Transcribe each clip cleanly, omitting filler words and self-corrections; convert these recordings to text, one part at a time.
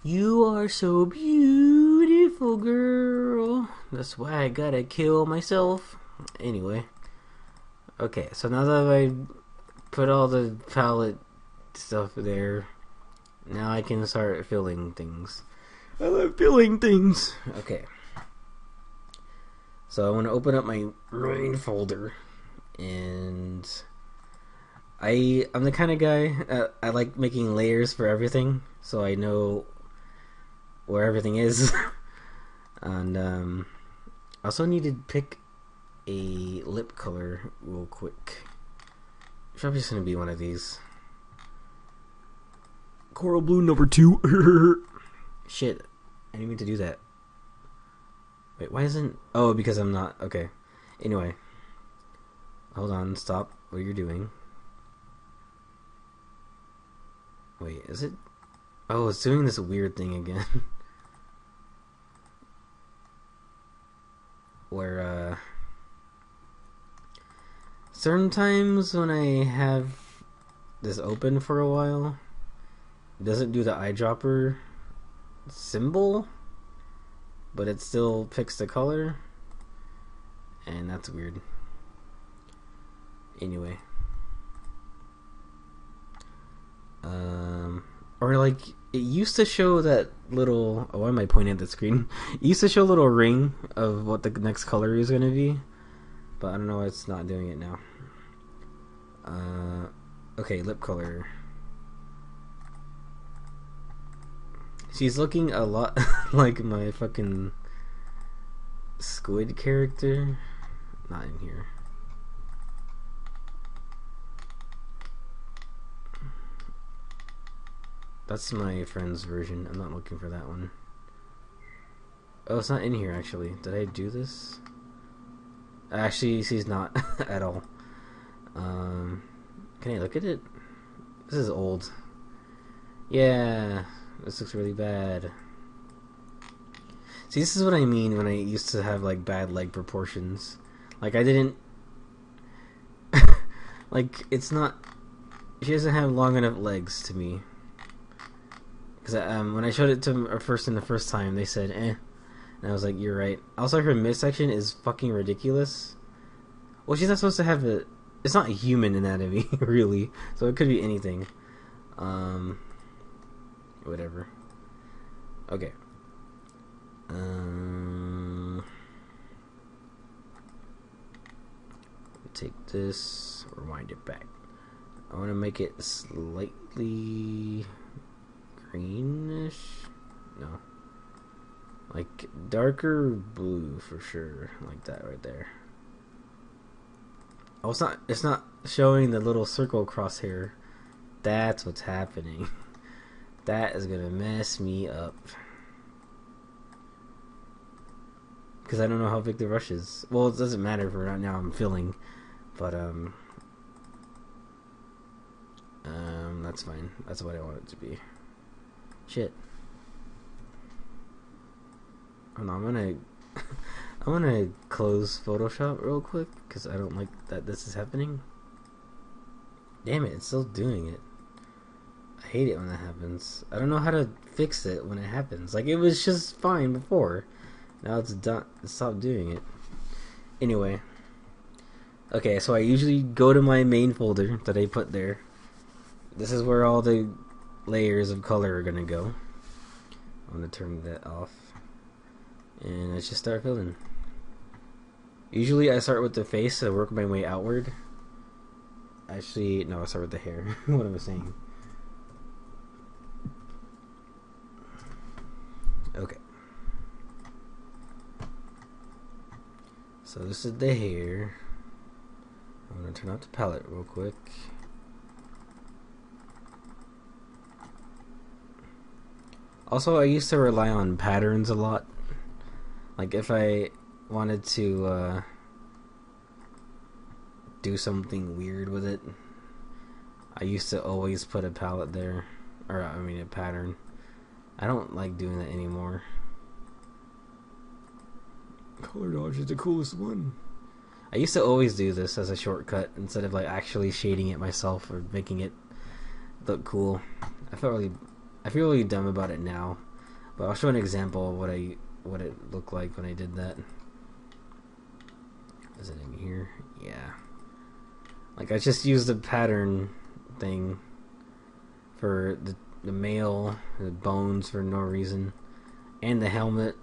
You are so beautiful, girl. That's why I gotta kill myself. Anyway, okay, so now that I put all the palette stuff there, now I can start filling things. I love filling things. Okay. So I want to open up my main folder, and I'm the kind of guy I like making layers for everything, so I know where everything is. And I also need to pick a lip color real quick. It's probably just gonna be one of these. Coral blue number 2. Shit, I didn't mean to do that. Wait, why isn't... Oh, because I'm not... Okay. Anyway. Hold on, stop what you're doing. Wait, is it... Oh, it's doing this weird thing again. Where, certain times when I have this open for a while, it doesn't do the eyedropper symbol, but it still picks the color, and that's weird. Anyway, or like it used to show that little. Oh, why am I pointing at the screen? It used to show a little ring of what the next color is going to be, but I don't know why it's not doing it now. Okay, lip color. She's looking a lot like my fucking squid character. Not in here. That's my friend's version. I'm not looking for that one. Oh, it's not in here actually. Did I do this? Actually, she's not at all. Can I look at it? This is old. Yeah, this looks really bad. See, this is what I mean when I used to have like bad leg proportions. Like I didn't like it's not. She doesn't have long enough legs to me. Because when I showed it to her the first time, they said eh, and I was like, you're right. Also, her midsection is fucking ridiculous. Well, she's not supposed to have a. It's not a human anatomy, really. So it could be anything. Whatever. Okay. Take this, rewind it back. I want to make it slightly greenish. No. Like darker blue for sure. Like that right there. Oh, it's not showing the little circle crosshair. That's what's happening. That is gonna mess me up. Because I don't know how big the brush is. Well, it doesn't matter for right now. I'm filling. But, that's fine. That's what I want it to be. Shit. Hold on, I'm gonna close Photoshop real quick, because I don't like that this is happening. Damn it, it's still doing it. I hate it when that happens. I don't know how to fix it when it happens. Like, it was just fine before. Now it's done. Stop doing it. Anyway. Okay, so I usually go to my main folder that I put there. This is where all the layers of color are gonna go. I'm gonna turn that off. And let's just start filling. Usually I start with the face, so I work my way outward. Actually, no, I start with the hair. What am I saying? Okay. So this is the hair. I'm gonna turn off the palette real quick. Also, I used to rely on patterns a lot. Like if I wanted to do something weird with it, I used to always put a palette there. Or, I mean, a pattern. I don't like doing that anymore. Color dodge is the coolest one. I used to always do this as a shortcut instead of like actually shading it myself or making it look cool. I feel really dumb about it now. But I'll show an example of what it looked like when I did that. Is it in here? Yeah. Like I just used the pattern thing for the male, the bones for no reason, and the helmet.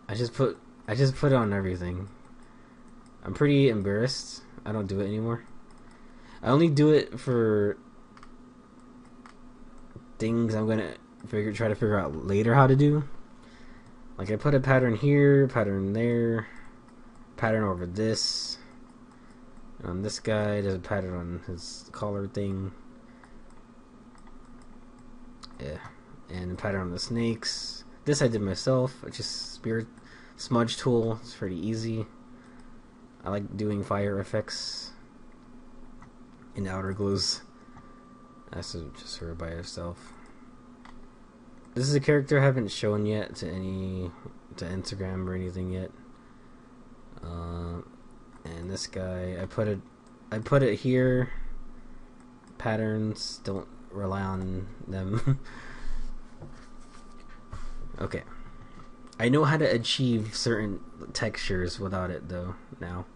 I just put it on everything. I'm pretty embarrassed. I don't do it anymore. I only do it for things I'm gonna try to figure out later how to do. Like I put a pattern here, pattern there, pattern over this. On this guy, there's a pattern on his collar thing. Yeah, and a pattern on the snakes. This I did myself. It's just spirit smudge tool. It's pretty easy. I like doing fire effects in outer glows. That's just her by herself. This is a character I haven't shown yet to Instagram or anything yet. And this guy, I put it here. Patterns, don't rely on them. Okay. I know how to achieve certain textures without it though now.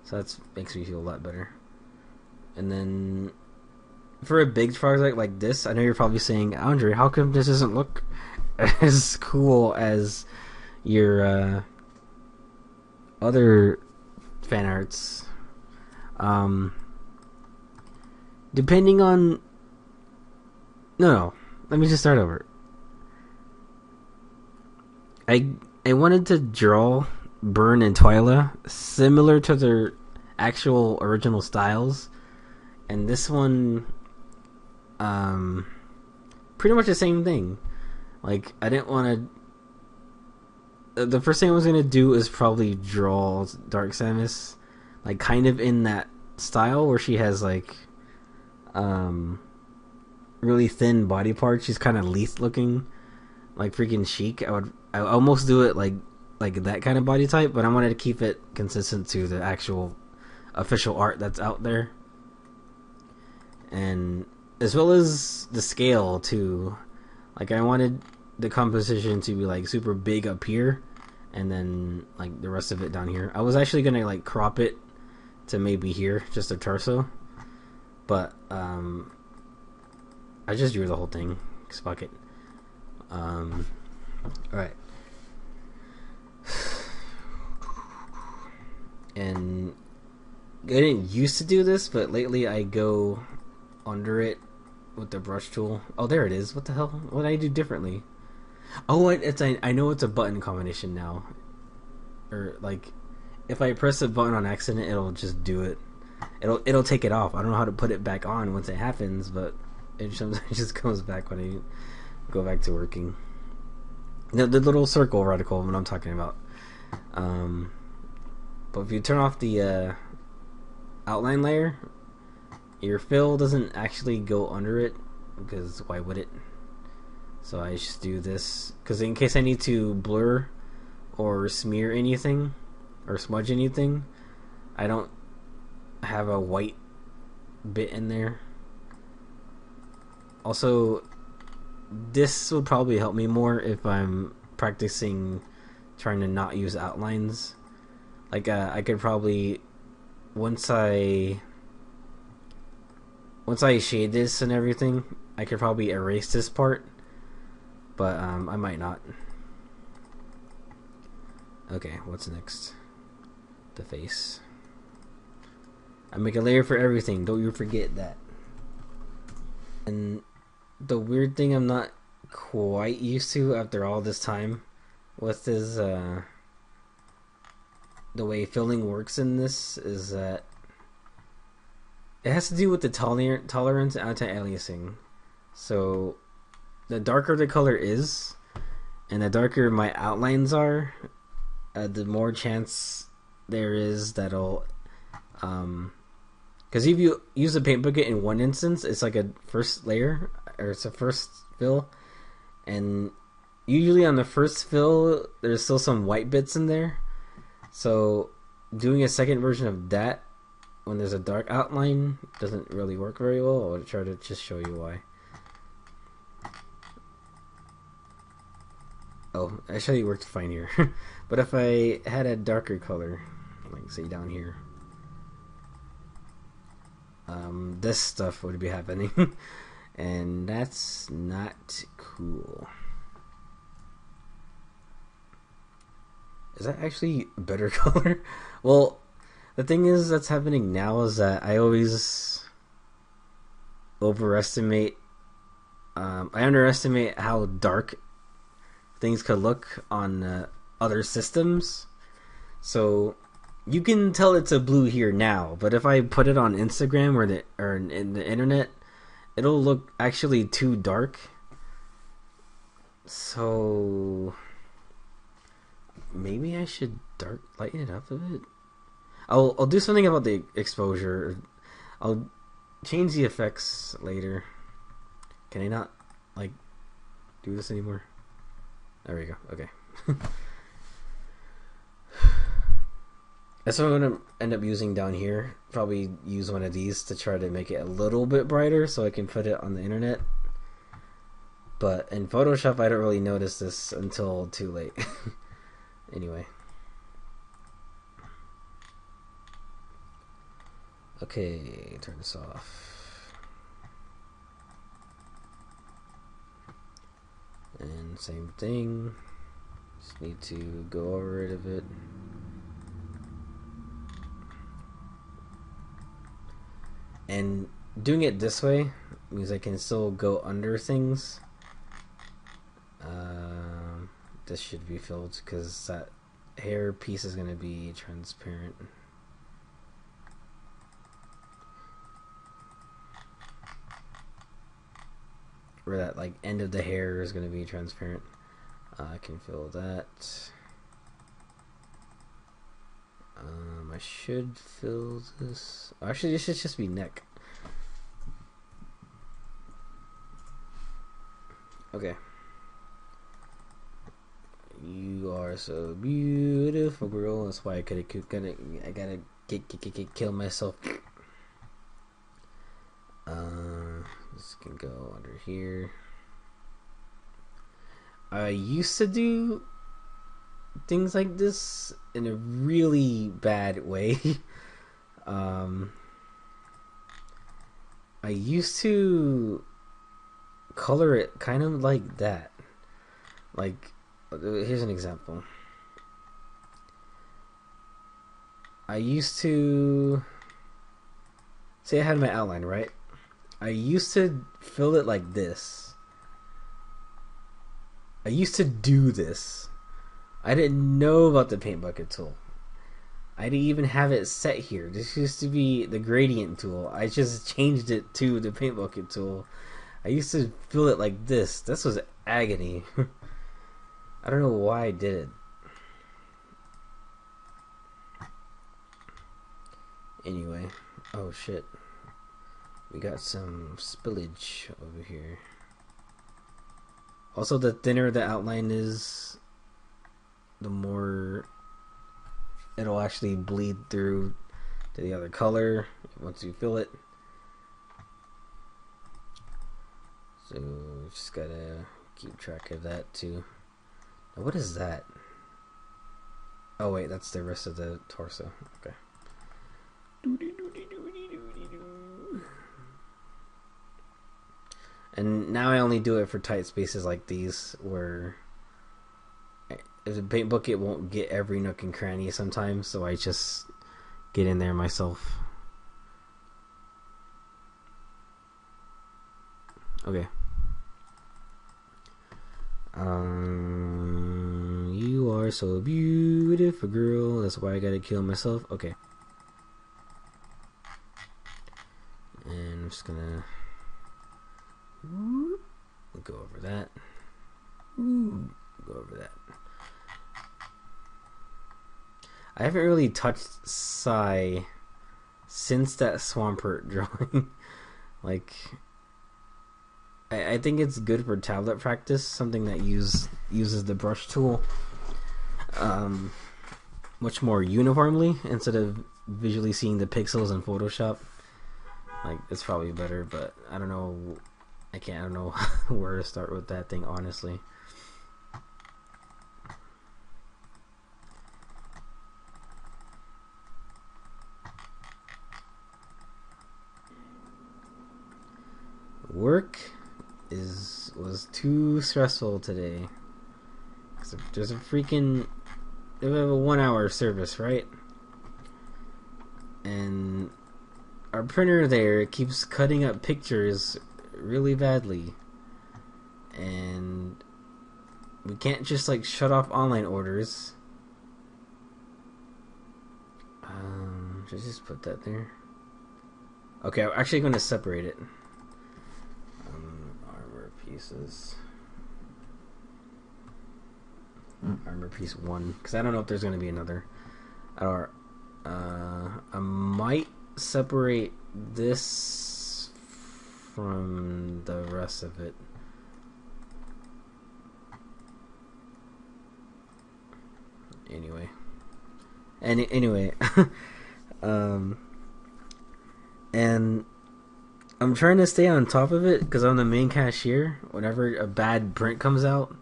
So that makes me feel a lot better. And then for a big project like this, I know you're probably saying, Andre, how come this doesn't look as cool as your other fan arts? Depending on... No, let me just start over. I wanted to draw Burn and Twyla similar to their actual original styles, and this one pretty much the same thing. Like I didn't want to... The first thing I was going to do is probably draw Dark Samus like kind of in that style where she has like really thin body parts. She's kind of Leaf looking, like freaking chic. I almost do it like that kind of body type, but I wanted to keep it consistent to the actual official art that's out there, and as well as the scale too. Like I wanted the composition to be like super big up here, and then like the rest of it down here. I was actually gonna like crop it to maybe here, just a torso, but I just drew the whole thing. Fuck it. Alright. And I didn't used to do this, but lately I go under it with the brush tool. Oh, there it is. What the hell? What did I do differently? Oh, I know it's a button combination now. Or like, if I press a button on accident, it'll just do it. It'll take it off. I don't know how to put it back on once it happens, but it sometimes just comes back when I go back to working. The little circle reticle, what I'm talking about. But if you turn off the outline layer, your fill doesn't actually go under it, because why would it? So I just do this because in case I need to blur or smear anything or smudge anything, I don't have a white bit in there. Also, this would probably help me more if I'm practicing trying to not use outlines. Like I could probably once I shade this and everything, I could probably erase this part, but I might not. Okay, what's next? The face. I make a layer for everything, don't you forget that. And the weird thing I'm not quite used to after all this time with this the way filling works in this is that it has to do with the tolerance and anti-aliasing. So the darker the color is and the darker my outlines are, the more chance there is that'll because if you use a paint bucket in one instance, it's like a first layer, or it's a first fill, and usually on the first fill there's still some white bits in there. So doing a second version of that when there's a dark outline doesn't really work very well. I'll try to just show you why. Oh, actually it worked fine here. But if I had a darker color, like say down here, this stuff would be happening. And that's not cool. Is that actually a better color? Well, the thing is that's happening now is that I always overestimate, I underestimate how dark things could look on other systems. So you can tell it's a blue here now, but if I put it on Instagram or in the internet, it'll look actually too dark. So maybe I should lighten it up a bit. I'll do something about the exposure. I'll change the effects later. Can I not like do this anymore? There we go. Okay. That's what I'm gonna end up using down here. Probably use one of these to try to make it a little bit brighter so I can put it on the internet. But in Photoshop, I don't really notice this until too late. Anyway. Okay, turn this off. And same thing. Just need to go over it a bit. And doing it this way means I can still go under things. This should be filled because that hair piece is going to be transparent. Where that like end of the hair is going to be transparent. I can fill that. I should fill this. Actually, this should just be neck. Okay. You are so beautiful, girl. That's why I gotta kill myself. This can go under here. I used to do things like this in a really bad way. I used to color it kind of like that. Like, here's an example. I used to say I had my outline, right? I used to fill it like this. I used to do this. I didn't know about the paint bucket tool. I didn't even have it set here. This used to be the gradient tool. I just changed it to the paint bucket tool. I used to fill it like this. This was agony. I don't know why I did it. Anyway. Oh shit. We got some spillage over here. Also, the thinner the outline is, the more it'll actually bleed through to the other color once you fill it. So just gotta keep track of that too. Now, what is that? Oh wait, that's the rest of the torso. Okay. And now I only do it for tight spaces like these, where if the paint bucket won't get every nook and cranny sometimes, so I just get in there myself. Okay. You are so beautiful, girl. That's why I gotta kill myself. Okay. And I'm just gonna go over that. Go over that. I haven't really touched Psy since that Swampert drawing. Like, I think it's good for tablet practice, something that uses the brush tool much more uniformly instead of visually seeing the pixels in Photoshop. Like, it's probably better, but I don't know. I don't know where to start with that thing, honestly. work was too stressful today. There's a freaking, we have a 1 hour service, right? And our printer there keeps cutting up pictures really badly, and we can't just like shut off online orders. Should I just put that there? Okay, I'm actually going to separate it. Armor pieces. Armor piece 1, because I don't know if there's going to be another. Or I might separate this from the rest of it. Anyway, and I'm trying to stay on top of it because I'm the main cashier whenever a bad print comes out,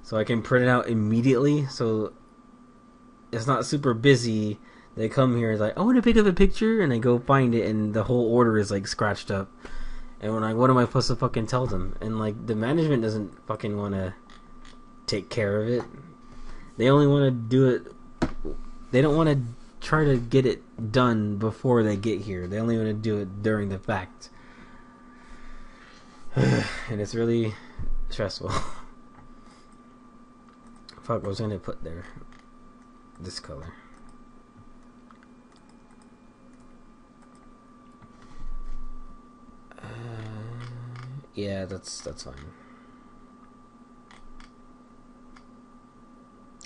so I can print it out immediately, so it's not super busy. They come here like, I want to pick up a picture, and I go find it, and the whole order is like scratched up. And when what am I supposed to fucking tell them? And like the management doesn't fucking want to take care of it. They only want to do it. They don't want to try to get it done before they get here. They only want to do it during the fact. And it's really stressful. Fuck, I was gonna put there this color. Yeah, that's fine.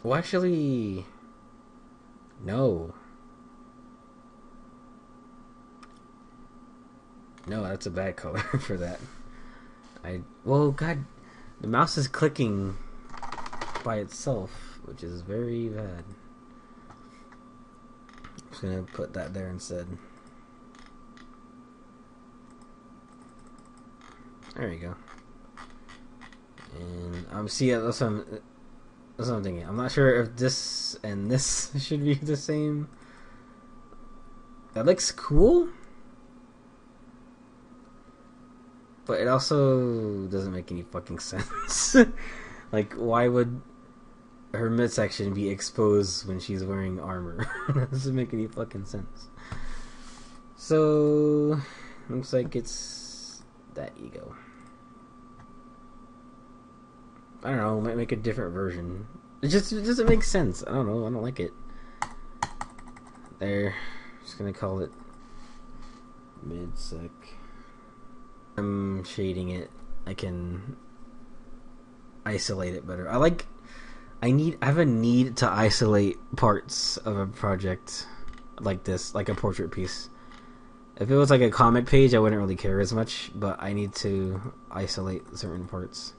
Well, actually, no. No, that's a bad color for that. Well, God, the mouse is clicking by itself, which is very bad. I'm just gonna put that there instead. There you go. And see, that's what I'm thinking. I'm not sure if this and this should be the same. That looks cool, but it also doesn't make any fucking sense. Like, why would her midsection be exposed when she's wearing armor? That doesn't make any fucking sense. So, looks like it's that ego. I don't know, might make a different version. It doesn't make sense. I don't know, I don't like it. There. Just gonna call it mid-sec. I'm shading it. I can isolate it better. I have a need to isolate parts of a project like this, like a portrait piece. If it was like a comic page, I wouldn't really care as much, but I need to isolate certain parts.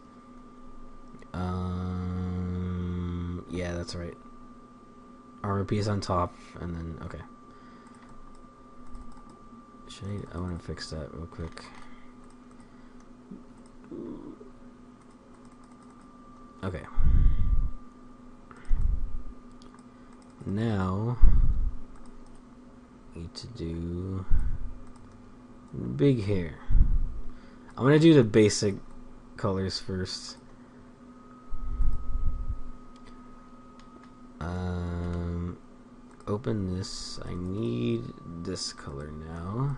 Yeah, that's right. Armor piece on top, and then, okay. I want to fix that real quick. Okay. Now, need to do big hair. I'm gonna do the basic colors first. Open this. I need this color now.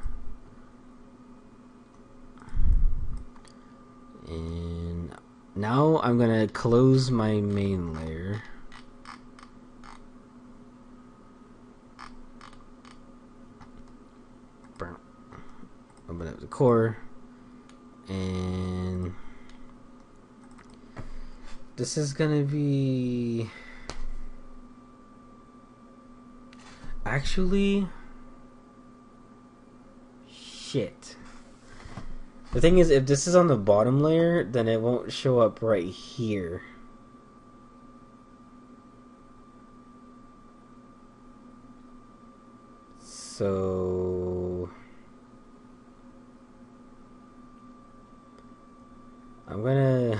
And now I'm gonna close my main layer. Open up the core, and this is gonna be actually shit. The thing is, if this is on the bottom layer, then it won't show up right here. So I'm gonna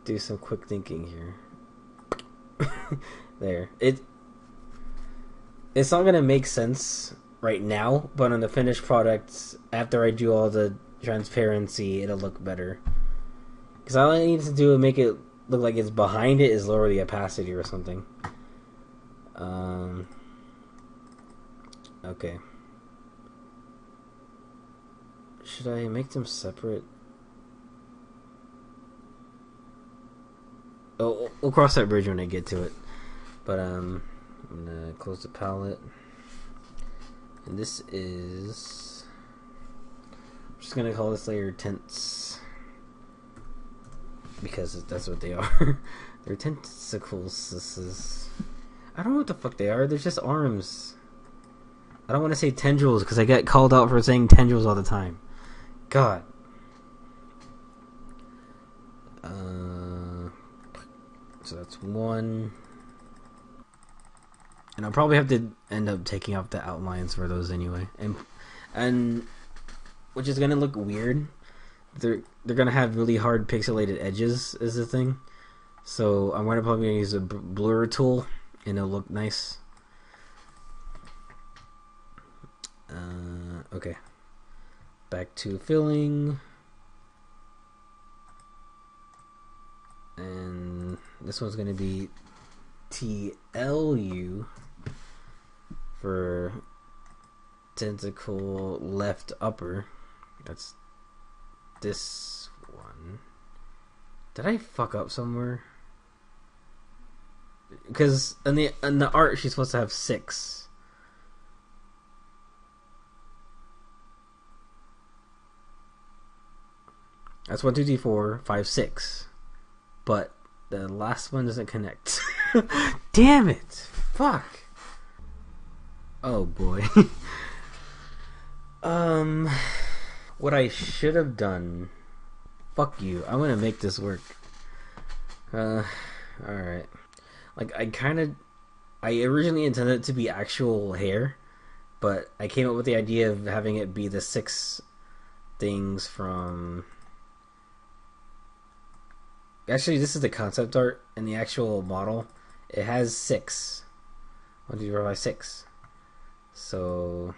do some quick thinking here. There. It's not gonna make sense right now, but on the finished product, after I do all the transparency, it'll look better. Because all I need to do to make it look like it's behind it is lower the opacity or something. Okay. Should I make them separate? Oh, we'll cross that bridge when I get to it. But I'm gonna close the palette. And this is... I'm just gonna call this layer tents. Because that's what they are. They're tentacles. This is... I don't know what the fuck they are. They're just arms. I don't want to say tendrils because I get called out for saying tendrils all the time. God. So that's one. And I'll probably have to end up taking off the outlines for those anyway. And which is gonna look weird. They're gonna have really hard pixelated edges is the thing. So I'm probably gonna use a blur tool and it'll look nice. Okay. Back to filling. And this one's going to be TLU for tentacle left upper. That's this one. Did I fuck up somewhere? Because in the art she's supposed to have 6. That's 1, 2, 3, 4, 5, 6. But the last one doesn't connect. Damn it! Fuck. Oh boy. What I should have done. Fuck you. I'm gonna make this work. Alright. Like I originally intended it to be actual hair, but I came up with the idea of having it be the 6 things from... Actually, this is the concept art, and the actual model, it has 6. 1, 2, 3, 4, 5, 6. So...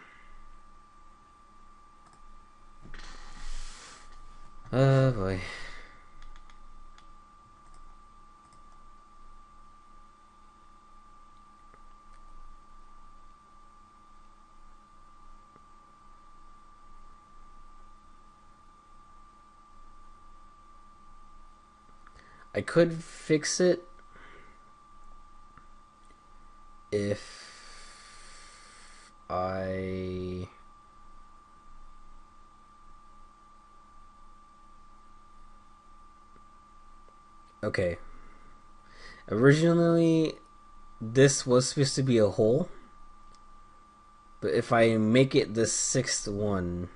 oh boy. I could fix it if I... Okay. Originally, this was supposed to be a hole. But if I make it the 6th one,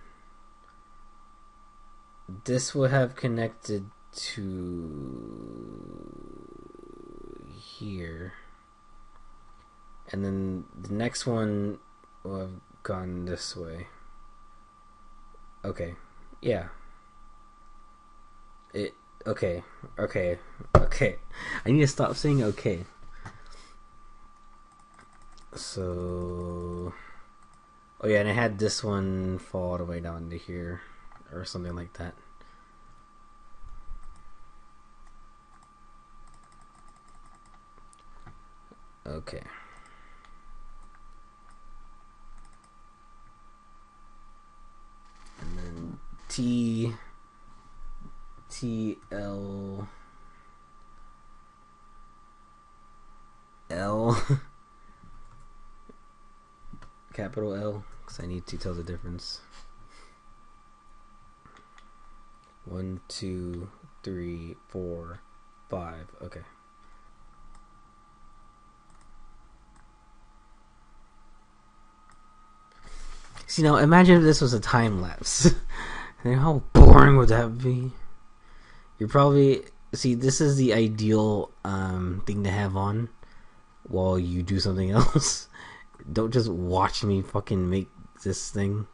this would have connected to here, and then the next one will have gone this way. Okay, yeah. Okay. I need to stop saying okay. So, oh yeah, and I had this one fall all the way down to here, or something like that. Okay. And then L capital L, because I need to tell the difference. 1, 2, 3, 4, 5. Okay. See, now imagine if this was a time lapse. How boring would that be? You're probably... See, this is the ideal thing to have on while you do something else. Don't just watch me fucking make this thing.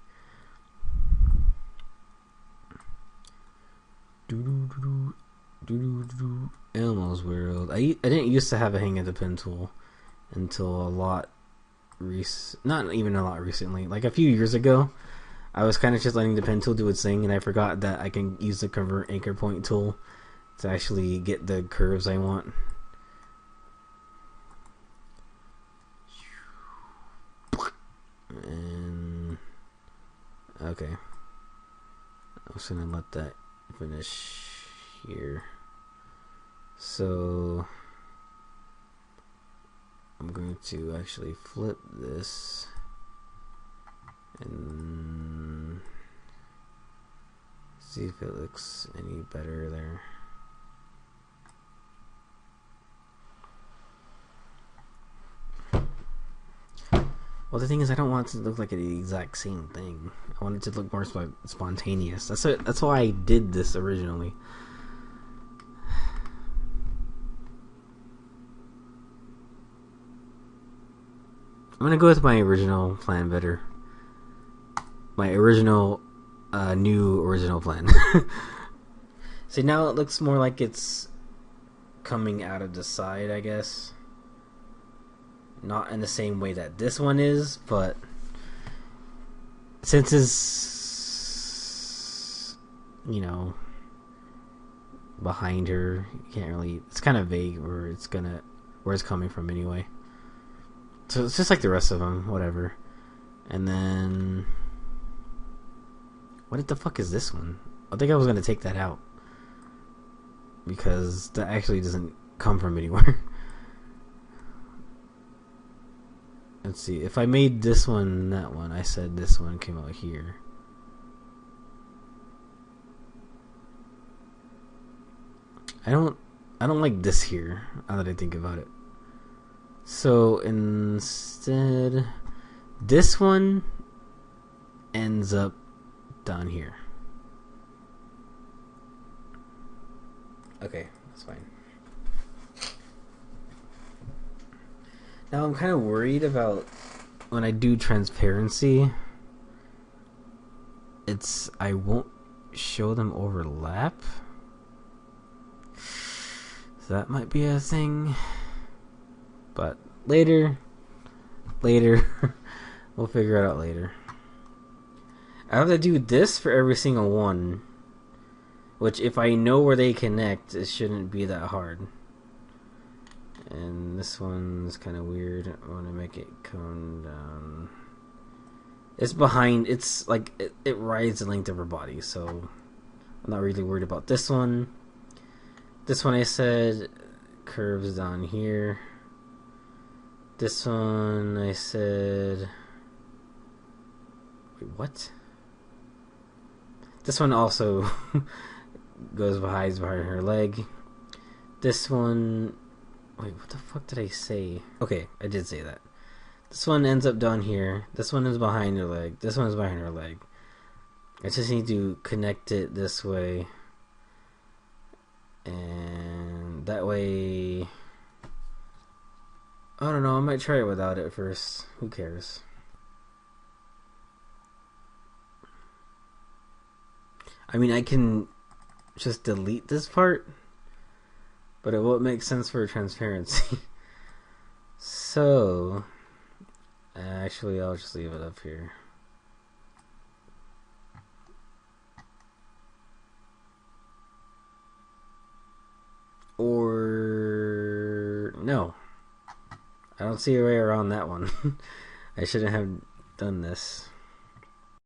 Elmo's World. I didn't used to have a hang of the pen tool until a lot not even a lot recently, like a few years ago. I was kind of just letting the pen tool do its thing, and I forgot that I can use the convert anchor point tool to actually get the curves I want. And okay, I'm just gonna let that finish here. So I'm going to actually flip this and see if it looks any better there. Well, the thing is, I don't want it to look like the exact same thing. I want it to look more spontaneous. That's why I did this originally. I'm gonna go with my original plan better. My original, new original plan. See, now it looks more like it's coming out of the side, I guess. Not in the same way that this one is, but since it's, you know, behind her, you can't really, it's kind of vague where it's coming from anyway. So it's just like the rest of them, whatever. And then, what the fuck is this one? I think I was gonna take that out because that actually doesn't come from anywhere. Let's see, if I made this one that one, I said this one came out here. I don't like this here, now that I think about it. So instead, this one ends up down here. Okay, that's fine. Now I'm kind of worried about when I do transparency. I won't show them overlap. So that might be a thing. But later. We'll figure it out later. I have to do this for every single one. Which, if I know where they connect, it shouldn't be that hard. And this one's kind of weird. I want to make it come down. It's behind. It's like it rides the length of her body, so I'm not really worried about this one. This one I said curves down here. This one I said. Wait, what? This one also goes behind her leg. This one. Wait, what the fuck did I say? Okay, I did say that. This one ends up down here. This one is behind her leg. This one is behind her leg. I just need to connect it this way. And that way... I don't know, I might try it without it first. Who cares? I mean, I can just delete this part, but it won't make sense for transparency. So, actually, I'll just leave it up here. Or, no. I don't see a way around that one. I shouldn't have done this.